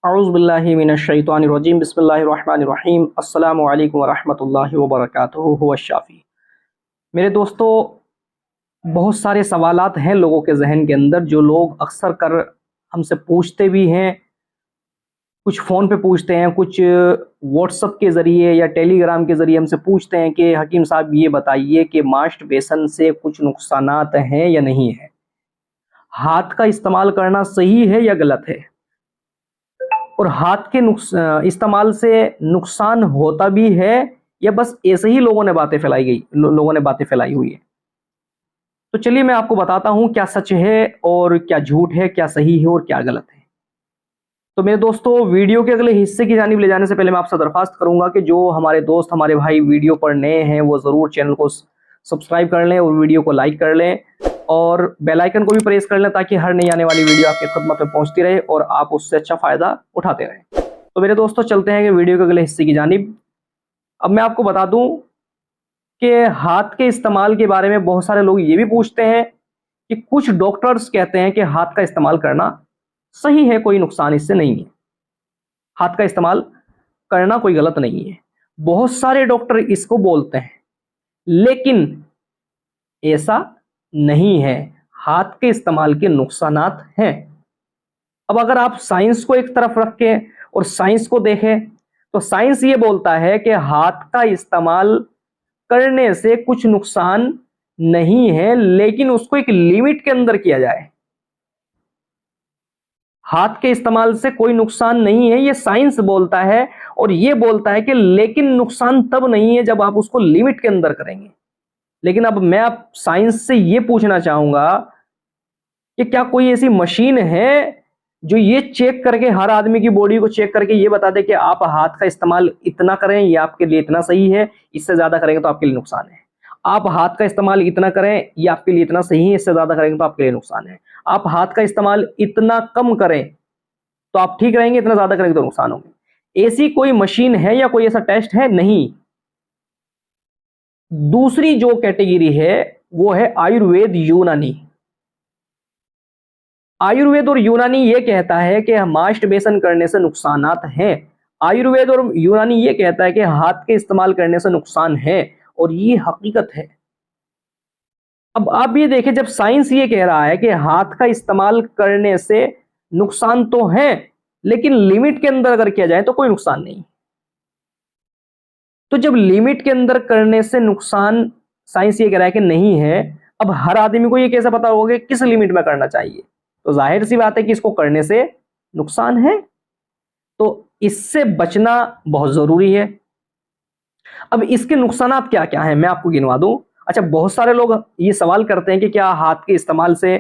औज़ुबिल्लाहि मिनश्शैतानिर्रजीम बिस्मिल्लाहिर्रहमानिर्रहीम अस्सलामु अलैकुम वरहमतुल्लाहि वबरकातुहू हुवा शाफ़ी। मेरे दोस्तों, बहुत सारे सवालात हैं लोगों के ज़हन के अंदर जो लोग अक्सर कर हमसे पूछते भी हैं। कुछ फ़ोन पे पूछते हैं, कुछ व्हाट्सएप के ज़रिए या टेलीग्राम के ज़रिए हमसे पूछते हैं कि हकीम साहब ये बताइए कि मास्टरबेशन से कुछ नुकसानात हैं या नहीं है? हाथ का इस्तेमाल करना सही है या गलत है? और हाथ के इस्तेमाल से नुकसान होता भी है या बस ऐसे ही लोगों ने बातें फैलाई हुई है। तो चलिए मैं आपको बताता हूँ क्या सच है और क्या झूठ है, क्या सही है और क्या गलत है। तो मेरे दोस्तों, वीडियो के अगले हिस्से की जानिब ले जाने से पहले मैं आपसे दरख्वास्त करूंगा कि जो हमारे दोस्त, हमारे भाई वीडियो पर नए हैं वो ज़रूर चैनल को सब्सक्राइब कर लें और वीडियो को लाइक कर लें और बेल आइकन को भी प्रेस कर लें ताकि हर नई आने वाली वीडियो आपकी खिदमत में पहुंचती रहे और आप उससे अच्छा फ़ायदा उठाते रहें। तो मेरे दोस्तों, चलते हैं कि वीडियो के अगले हिस्से की जानिब। अब मैं आपको बता दूं कि हाथ के इस्तेमाल के बारे में बहुत सारे लोग ये भी पूछते हैं कि कुछ डॉक्टर्स कहते हैं कि हाथ का इस्तेमाल करना सही है, कोई नुकसान इससे नहीं है। हाथ का इस्तेमाल करना कोई गलत नहीं है। बहुत सारे डॉक्टर इसको बोलते हैं, लेकिन ऐसा नहीं है। हाथ के इस्तेमाल के नुकसानात हैं। अब अगर आप साइंस को एक तरफ रखें और साइंस को देखें तो साइंस ये बोलता है कि हाथ का इस्तेमाल करने से कुछ नुकसान नहीं है, लेकिन उसको एक लिमिट के अंदर किया जाए। हाथ के इस्तेमाल से कोई नुकसान नहीं है, ये साइंस बोलता है। और ये बोलता है कि लेकिन नुकसान तब नहीं है जब आप उसको लिमिट के अंदर करेंगे। लेकिन अब मैं आप साइंस से ये पूछना चाहूंगा कि क्या कोई ऐसी मशीन है जो ये चेक करके, हर आदमी की बॉडी को चेक करके ये बता दे कि आप हाथ का इस्तेमाल इतना करें, ये आपके लिए इतना सही है, इससे ज्यादा करेंगे तो आपके लिए नुकसान है। आप हाथ का इस्तेमाल इतना करें, ये आपके लिए इतना सही है, इससे ज्यादा करेंगे तो आपके लिए नुकसान है। आप हाथ का इस्तेमाल इतना कम करें तो आप ठीक रहेंगे, इतना ज्यादा करेंगे तो नुकसान होंगे। ऐसी कोई मशीन है या कोई ऐसा टेस्ट है? नहीं। दूसरी जो कैटेगरी है वो है आयुर्वेद यूनानी। आयुर्वेद और यूनानी ये कहता है कि मास्टरबेशन करने से नुकसानात हैं। आयुर्वेद और यूनानी ये कहता है कि हाथ के इस्तेमाल करने से नुकसान है, और ये हकीकत है। अब आप ये देखें, जब साइंस ये कह रहा है कि हाथ का इस्तेमाल करने से नुकसान तो है, लेकिन लिमिट के अंदर अगर किया जाए तो कोई नुकसान नहीं। तो जब लिमिट के अंदर करने से नुकसान साइंस ये कह रहा है कि नहीं है, अब हर आदमी को ये कैसे पता होगा कि किस लिमिट में करना चाहिए? तो जाहिर सी बात है कि इसको करने से नुकसान है, तो इससे बचना बहुत जरूरी है। अब इसके नुकसानात क्या क्या हैं, मैं आपको गिनवा दूं। अच्छा, बहुत सारे लोग ये सवाल करते हैं कि क्या हाथ के इस्तेमाल से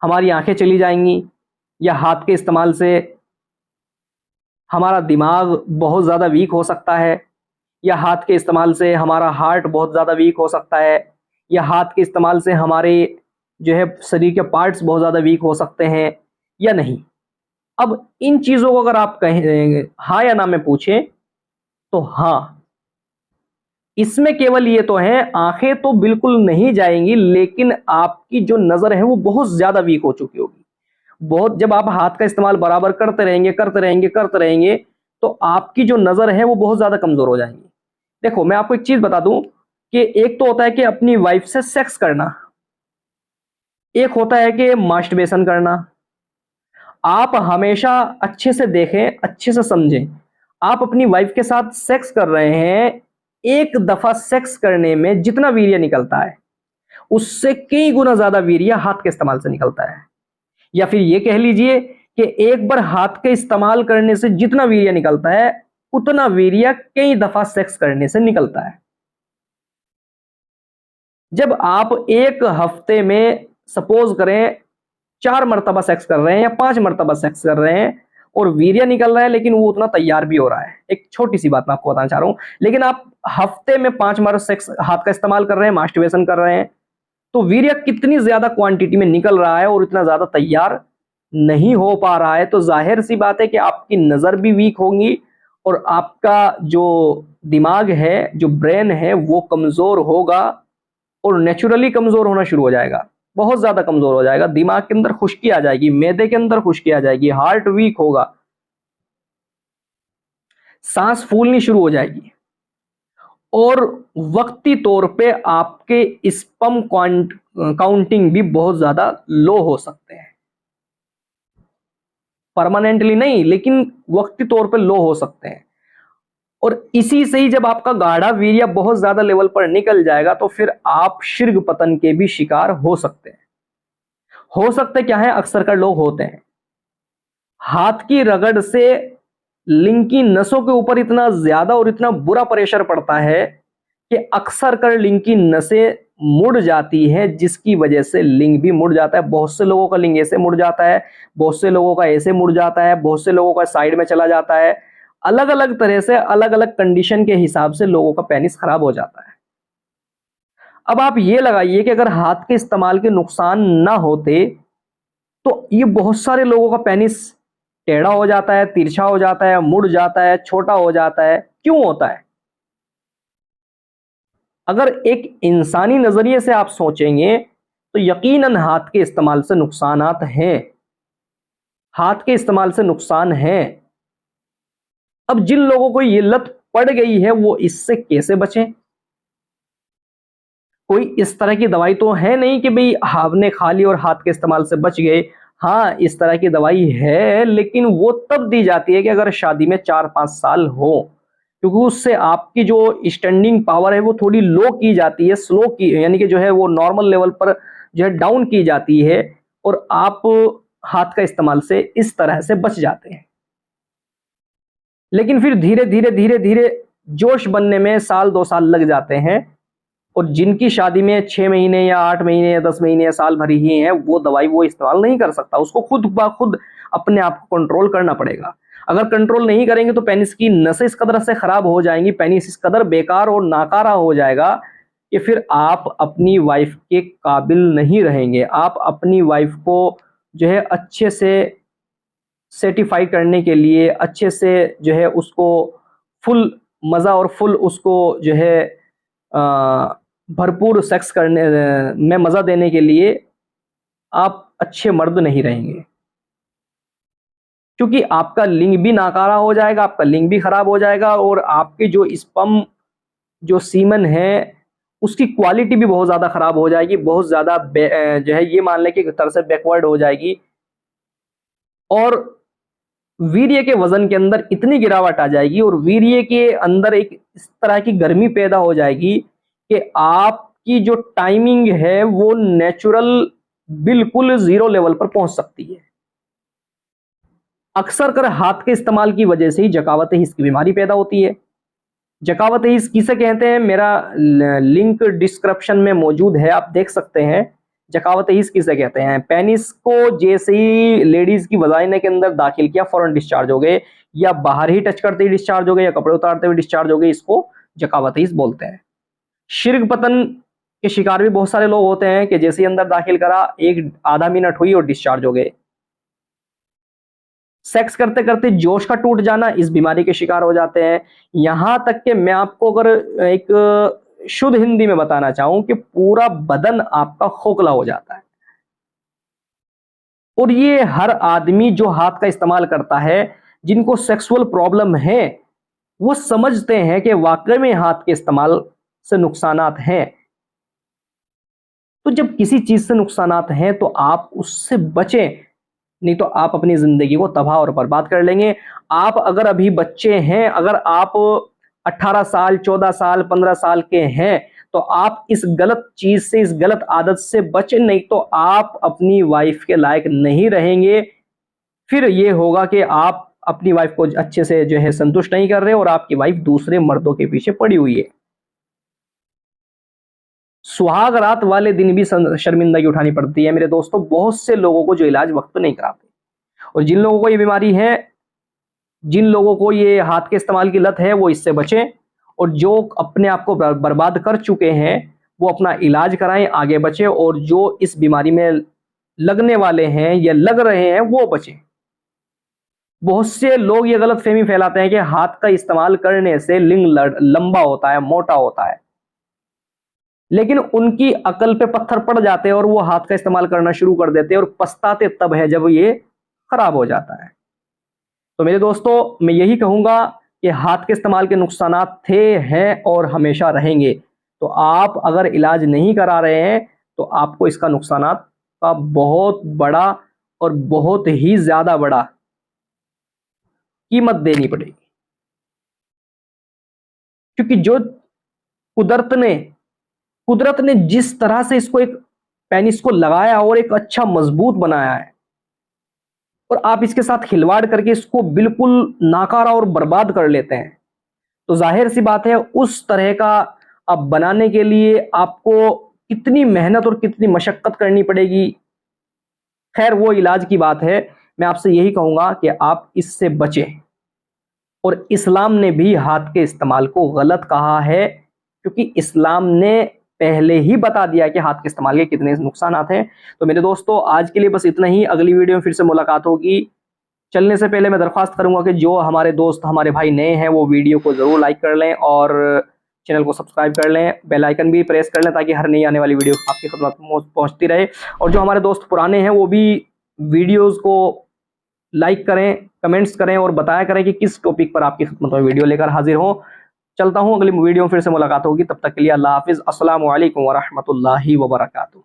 हमारी आंखें चली जाएंगी, या हाथ के इस्तेमाल से हमारा दिमाग बहुत ज़्यादा वीक हो सकता है, या हाथ के इस्तेमाल से हमारा हार्ट बहुत ज़्यादा वीक हो सकता है, या हाथ के इस्तेमाल से हमारे जो है शरीर के पार्ट्स बहुत ज़्यादा वीक हो सकते हैं या नहीं। अब इन चीज़ों को अगर आप कहें हाँ या ना में पूछें तो हाँ, इसमें केवल ये तो है, आंखें तो बिल्कुल नहीं जाएंगी, लेकिन आपकी जो नज़र है वो बहुत ज़्यादा वीक हो चुकी होगी। बहुत, जब आप हाथ का इस्तेमाल बराबर करते रहेंगे तो आपकी जो नज़र है वो बहुत ज़्यादा कमज़ोर हो जाएंगी। देखो, मैं आपको एक चीज़ बता दूं कि एक तो होता है कि अपनी वाइफ से सेक्स करना, एक होता है कि मास्टरबेशन करना। आप हमेशा अच्छे से देखें, अच्छे से समझें। आप अपनी वाइफ के साथ सेक्स कर रहे हैं, एक दफा सेक्स करने में जितना वीर्य निकलता है उससे कई गुना ज्यादा वीर्य हाथ के इस्तेमाल से निकलता है। या फिर ये कह लीजिए कि एक बार हाथ के इस्तेमाल करने से जितना वीर्य निकलता है उतना वीर्य कई दफा सेक्स करने से निकलता है। जब आप एक हफ्ते में सपोज करें 4 मरतबा सेक्स कर रहे हैं या 5 मरतबा सेक्स कर रहे हैं और वीर्य निकल रहा है, लेकिन वो उतना तैयार भी हो रहा है। एक छोटी सी बात मैं आपको बताना चाह रहा हूं, लेकिन आप हफ्ते में 5 बार सेक्स हाथ का इस्तेमाल कर रहे हैं, मास्टरबेशन कर रहे हैं, तो वीर्य कितनी ज्यादा क्वांटिटी में निकल रहा है और इतना ज्यादा तैयार नहीं हो पा रहा है, तो जाहिर सी बात है कि आपकी नजर भी वीक होगी और आपका जो दिमाग है, जो ब्रेन है, वो कमजोर होगा और नेचुरली कमजोर होना शुरू हो जाएगा। बहुत ज्यादा कमजोर हो जाएगा, दिमाग के अंदर खुश्की आ जाएगी, मैदे के अंदर खुश्की आ जाएगी, हार्ट वीक होगा। सांस फूलनी शुरू हो जाएगी और वक्ती तौर पे आपके स्पर्म काउंटिंग भी बहुत ज्यादा लो हो सकते हैं। परमानेंटली नहीं, लेकिन वक्ती तौर पे लो हो सकते हैं। और इसी से ही जब आपका गाढ़ा वीर्य बहुत ज्यादा लेवल पर निकल जाएगा तो फिर आप शीघ्र पतन के भी शिकार हो सकते हैं। हो सकते क्या है, अक्सर कर लोग होते हैं, हाथ की रगड़ से लिंग की नसों के ऊपर इतना ज्यादा और इतना बुरा प्रेशर पड़ता है कि अक्सर कर लिंग की नसें मुड़ जाती हैं, जिसकी वजह से लिंग भी मुड़ जाता है। बहुत से लोगों का लिंग ऐसे मुड़ जाता है, बहुत से लोगों का ऐसे मुड़ जाता है, बहुत से लोगों का साइड में चला जाता है। अलग अलग तरह से, अलग अलग कंडीशन के हिसाब से लोगों का पेनिस खराब हो जाता है। अब आप ये लगाइए कि अगर हाथ के इस्तेमाल के नुकसान ना होते तो ये बहुत सारे लोगों का पेनिस टेढ़ा हो जाता है, तिरछा हो जाता है, मुड़ जाता है, छोटा हो जाता है। क्यों होता है? अगर एक इंसानी नजरिए से आप सोचेंगे तो यकीनन हाथ के इस्तेमाल से नुकसानात हैं, हाथ के इस्तेमाल से नुकसान है। अब जिन लोगों को ये लत पड़ गई है वो इससे कैसे बचें? कोई इस तरह की दवाई तो है नहीं कि भाई आपने खा ली और हाथ के इस्तेमाल से बच गए। हाँ, इस तरह की दवाई है, लेकिन वो तब दी जाती है कि अगर शादी में 4-5 साल हो, क्योंकि उससे आपकी जो स्टैंडिंग पावर है वो थोड़ी लो की जाती है, स्लो की, यानी कि जो है वो नॉर्मल लेवल पर जो है डाउन की जाती है, और आप हाथ का इस्तेमाल से इस तरह से बच जाते हैं। लेकिन फिर धीरे धीरे धीरे धीरे जोश बनने में 1-2 साल लग जाते हैं, और जिनकी शादी में 6 महीने या 8 महीने या 10 महीने या साल भर ही है, वो दवाई वो इस्तेमाल नहीं कर सकता। उसको खुद ब खुद अपने आप को कंट्रोल करना पड़ेगा। अगर कंट्रोल नहीं करेंगे तो पेनिस की नसें इस कदर से खराब हो जाएंगी, पेनिस इस कदर बेकार और नाकारा हो जाएगा कि फिर आप अपनी वाइफ के काबिल नहीं रहेंगे। आप अपनी वाइफ को जो है अच्छे से सेटिफाई करने के लिए, अच्छे से जो है उसको फुल मज़ा और फुल उसको जो है भरपूर सेक्स करने में मज़ा देने के लिए आप अच्छे मर्द नहीं रहेंगे, क्योंकि आपका लिंग भी नाकारा हो जाएगा, आपका लिंग भी खराब हो जाएगा, और आपके जो स्पर्म, जो सीमन है, उसकी क्वालिटी भी बहुत ज़्यादा खराब हो जाएगी, बहुत ज़्यादा जो है ये मान लें कि एक तरह से बैकवर्ड हो जाएगी, और वीर्य के वजन के अंदर इतनी गिरावट आ जाएगी, और वीर्य के अंदर एक इस तरह की गर्मी पैदा हो जाएगी कि आपकी जो टाइमिंग है वो नेचुरल बिल्कुल जीरो लेवल पर पहुंच सकती है। अक्सर कर हाथ के इस्तेमाल की वजह से ही जकावत हिस्स की बीमारी पैदा होती है। जकावत हिस्स किसे कहते हैं, मेरा लिंक डिस्क्रिप्शन में मौजूद है, आप देख सकते हैं। जकावत हिस्स किसे कहते हैं? पेनिस को जैसे ही लेडीज की वजाइना के अंदर दाखिल किया फौरन डिस्चार्ज हो गए, या बाहर ही टच करते ही डिस्चार्ज हो गए, या कपड़े उतारते हुए डिस्चार्ज हो गए, इसको जकावत हिस्स बोलते हैं। शीघ्र पतन के शिकार भी बहुत सारे लोग होते हैं कि जैसे ही अंदर दाखिल करा, एक आधा मिनट हुई और डिस्चार्ज हो गए। सेक्स करते करते जोश का टूट जाना, इस बीमारी के शिकार हो जाते हैं। यहां तक कि मैं आपको अगर एक शुद्ध हिंदी में बताना चाहूं कि पूरा बदन आपका खोखला हो जाता है। और ये हर आदमी जो हाथ का इस्तेमाल करता है, जिनको सेक्सुअल प्रॉब्लम है, वो समझते हैं कि वाकई में हाथ के इस्तेमाल से नुकसानात हैं। तो जब किसी चीज से नुकसानात हैं तो आप उससे बचें, नहीं तो आप अपनी जिंदगी को तबाह और बर्बाद कर लेंगे। आप अगर अभी बच्चे हैं, अगर आप 18 साल, 14 साल, 15 साल के हैं, तो आप इस गलत चीज से, इस गलत आदत से बचें, नहीं तो आप अपनी वाइफ के लायक नहीं रहेंगे। फिर ये होगा कि आप अपनी वाइफ को अच्छे से जो है संतुष्ट नहीं कर रहे, और आपकी वाइफ दूसरे मर्दों के पीछे पड़ी हुई है। सुहाग रात वाले दिन भी शर्मिंदगी उठानी पड़ती है मेरे दोस्तों, बहुत से लोगों को जो इलाज वक्त पे नहीं कराते। और जिन लोगों को ये बीमारी है, जिन लोगों को ये हाथ के इस्तेमाल की लत है, वो इससे बचें, और जो अपने आप को बर्बाद कर चुके हैं वो अपना इलाज कराएं, आगे बचें, और जो इस बीमारी में लगने वाले हैं या लग रहे हैं वो बचें। बहुत से लोग ये गलत फहमी फैलाते हैं कि हाथ का इस्तेमाल करने से लिंग लंबा होता है, मोटा होता है, लेकिन उनकी अकल पे पत्थर पड़ जाते हैं और वो हाथ का इस्तेमाल करना शुरू कर देते हैं, और पछताते तब है जब ये खराब हो जाता है। तो मेरे दोस्तों, मैं यही कहूंगा कि हाथ के इस्तेमाल के नुकसानात थे, हैं और हमेशा रहेंगे। तो आप अगर इलाज नहीं करा रहे हैं तो आपको इसका नुकसानात का बहुत बड़ा और बहुत ही ज़्यादा बड़ा कीमत देनी पड़ेगी। क्योंकि जो कुदरत ने जिस तरह से इसको एक पेनिस को लगाया और एक अच्छा मजबूत बनाया है, और आप इसके साथ खिलवाड़ करके इसको बिल्कुल नाकारा और बर्बाद कर लेते हैं, तो जाहिर सी बात है उस तरह का अब बनाने के लिए आपको कितनी मेहनत और कितनी मशक्कत करनी पड़ेगी। खैर वो इलाज की बात है। मैं आपसे यही कहूंगा कि आप इससे बचें। और इस्लाम ने भी हाथ के इस्तेमाल को गलत कहा है, क्योंकि इस्लाम ने पहले ही बता दिया कि हाथ के इस्तेमाल के कितने नुकसानात हैं। तो मेरे दोस्तों आज के लिए बस इतना ही। अगली वीडियो में फिर से मुलाकात होगी। चलने से पहले मैं दरख्वास्त करूंगा कि जो हमारे दोस्त हमारे भाई नए हैं वो वीडियो को ज़रूर लाइक कर लें और चैनल को सब्सक्राइब कर लें, बेल आइकन भी प्रेस कर लें ताकि हर नई आने वाली वीडियो आपकी खिदमत में पहुंचती रहे। और जो हमारे दोस्त पुराने हैं वो भी वीडियोज़ को लाइक करें, कमेंट्स करें और बताया करें कि किस टॉपिक पर आपकी खिदमत में वीडियो लेकर हाजिर हो। चलता हूँ, अगली वीडियो में फिर से मुलाकात होगी। तब तक के लिए अल्लाह हाफिज़। अस्सलामु अलैकुम व रहमतुल्लाहि व बरकातुहू।